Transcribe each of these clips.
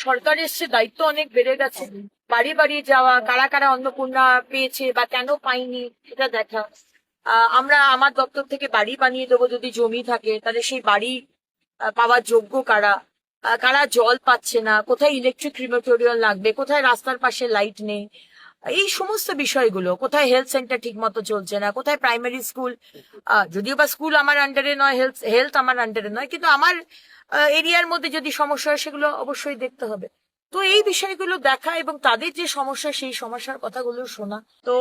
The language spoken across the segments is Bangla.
সরকার এসছে, দায়িত্ব অনেক বেড়ে গেছে। বাড়ি বাড়ি যাওয়া, কারা কারা অন্নপূর্ণা পেয়েছে বা কেন পাইনি এটা দেখা। আমরা আমার দপ্তর থেকে বাড়ি বানিয়ে দেবো, যদি জমি থাকে তাহলে সেই বাড়ি পাওয়ার যোগ্য কারা, কারা জল পাচ্ছে না, কোথায় ইলেকট্রিক ক্রিমেটোরিয়াল লাগবে, কোথায় রাস্তার পাশে লাইট নেই, এই সমস্ত বিষয়গুলো, কোথায় হেলথ সেন্টার ঠিক মতো চলছে না, কোথায় প্রাইমারি স্কুল, যদিও বা স্কুল আমার আন্ডারে নয়, হেলথ আমার আন্ডারে নয়, কিন্তু আমার এরিয়ার মধ্যে যদি সমস্যা হয় সেগুলো অবশ্যই দেখতে হবে। তো এই বিষয়গুলো দেখা এবং তাদের যে সমস্যা সেই সমস্যার কথাগুলো শোনা। তো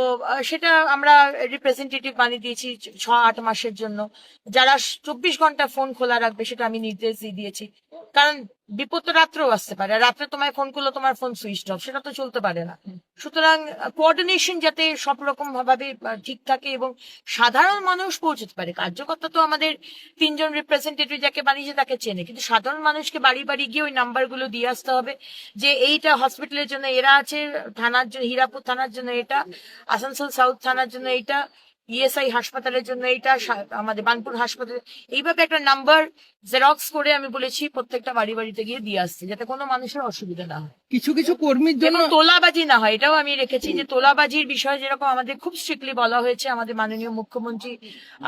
সেটা আমরা রিপ্রেজেন্টেটিভ বানিয়ে দিয়েছি 6-8 মাসের জন্য, যারা 24 ঘন্টা ফোন খোলা রাখবে, সেটা আমি নির্দেশ দিয়ে দিয়েছি। কারণ বিপদ তো রাত্রেও আসতে পারে, রাত্রে তোমায় ফোন করলো তোমার ফোন সুইচ অফ, সেটা তো চলতে পারে না। সুতরাং কোঅর্ডিনেশন যাতে সব রকম ভাবে ঠিক থাকে এবং সাধারণ মানুষ পৌঁছতে পারে। কার্যকর্তা তো আমাদের 3 জন রিপ্রেজেন্টেটিভ যাকে বানিয়েছে তাকে চেনে, কিন্তু সাধারণ মানুষকে বাড়ি বাড়ি গিয়ে ওই নাম্বারগুলো দিয়ে আসতে হবে যে এইটা হসপিটালের জন্য এরা আছে, থানার জন্য হীরাপুর থানার জন্য এটা, আসানসোল সাউথ থানার জন্য এইটা, ইএসআই হাসপাতালের জন্য এইটা, আমাদের বানপুর হাসপাতাল, এইভাবে একটা নাম্বার জেরক্স করে আমি বলেছি প্রত্যেকটা বাড়ি বাড়িতে গিয়ে দিয়ে আসছে, যাতে কোনো মানুষের অসুবিধা না হয়, কিছু কিছু কর্মীর জন্য তোলাবাজি না হয়। এটাও আমি রেখেছি যে তোলাবাজির বিষয়ে যেরকম আমাদের খুব স্ট্রিক্টলি বলা হয়েছে, আমাদের মাননীয় মুখ্যমন্ত্রী,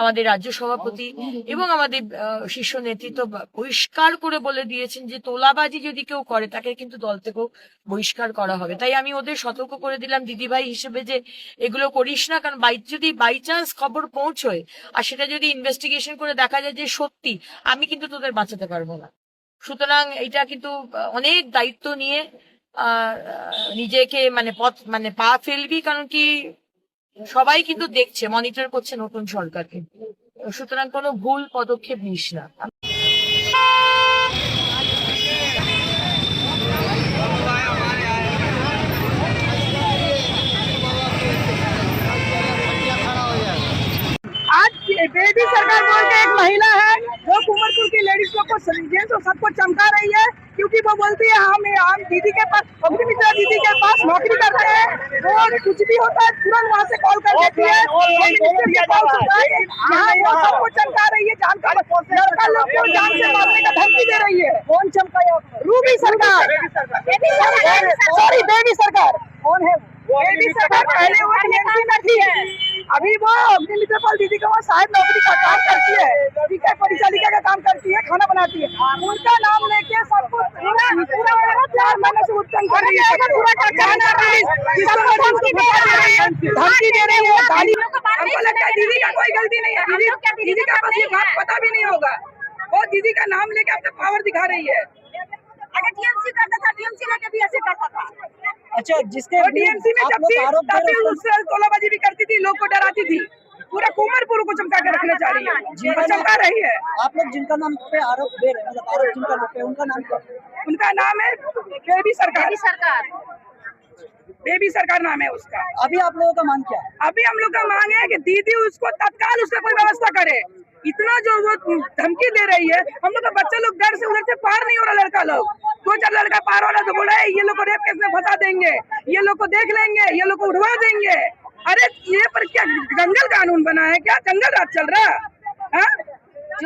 আমাদের রাজ্য সভাপতি এবং আমাদের শীর্ষ নেতৃত্ব পরিষ্কার করে বলে দিয়েছেন যে তোলাবাজি যদি কেউ করে তাকে কিন্তু দল থেকেও বহিষ্কার করা হবে। তাই আমি ওদের সতর্ক করে দিলাম দিদিভাই হিসেবে যে এগুলো করিস না, কারণ যদি বাই চান্স খবর পৌঁছয় আর সেটা যদি ইনভেস্টিগেশন করে দেখা যায় যে সত্যি, আমি কিন্তু তোদের বাঁচাতে পারবো না। সুতরাং এটা কিন্তু অনেক দায়িত্ব নিয়ে নিজেকে মানে পা ফেলবি, কারণ কি সবাই কিন্তু দেখছে, মনিটর করছে নতুন সরকারকে। সুতরাং কোনো ভুল পদক্ষেপ নিস না। आज बेबी सरकार बोल के एक महिला है जो कुंवरपुर की लेडीज लोग को जेंट्स और सबको चमका रही है, क्योंकि वो बोलती है हम दीदी के पास, अग्निमित्रा दीदी के पास नौकरी करते हैं, वो कुछ भी होता है तुरंत वहाँ से कॉल कर देती है, यहाँ वो सबको चमका रही है, जानकर लड़का लोग को जान से मारने का धमकी दे रही है। कौन चमकाया? रूबी सरकार, सॉरी बेबी सरकार। कौन है बेबी सरकार? पहले वो टीएमसी में थी, अभी वो अग्निमित्रा पाल दीदी का साहब नौकरी का काम करती है, ठीक है, परिचालिका का काम करती है, खाना बनाती है, उनका नाम लेके सबको पूरा 4 महीने से उत्पन्न कर रही है, धमकी दे रही है, गाली। हमको लगता है दीदी का कोई गलती नहीं है, दीदी का बस ये बात पता भी नहीं होगा, वो दीदी का नाम लेके अपना पावर दिखा रही है। अगर टीएमसी करता था, टीएमसी लेके भी ऐसे करता था। अच्छा, जिसके टीएमसी में जब भी तभी उससे तोलाबाजी भी करती थी, लोग को डराती थी, पूरा कुंवरपुर को चमका के रखना चाह रही है, चमका रही है। आप लोग जिनका नाम पे आरोप दे रहे हैं, मतलब आरोप जिनका नाम पे, उनका नाम क्या है? उनका नाम है बेबी सरकार। बेबी सरकार नाम है उसका। अभी आप लोगों का मांग क्या है? अभी हम लोग का मांग है कि दीदी उसको तत्काल उसका कोई व्यवस्था करे, इतना जो वो धमकी दे रही है, हम लोग का बच्चा लोग डर से उधर से पार नहीं हो रहा, लड़का लोग 2-4 लड़का पार हो रहा तो बोला है ये लोग को रेप केस में फंसा देंगे, ये लोग को देख लेंगे, ये लोग को उठवा देंगे। अरे ये पर क्या जंगल कानून बना है क्या? जंगल राज चल रहा है?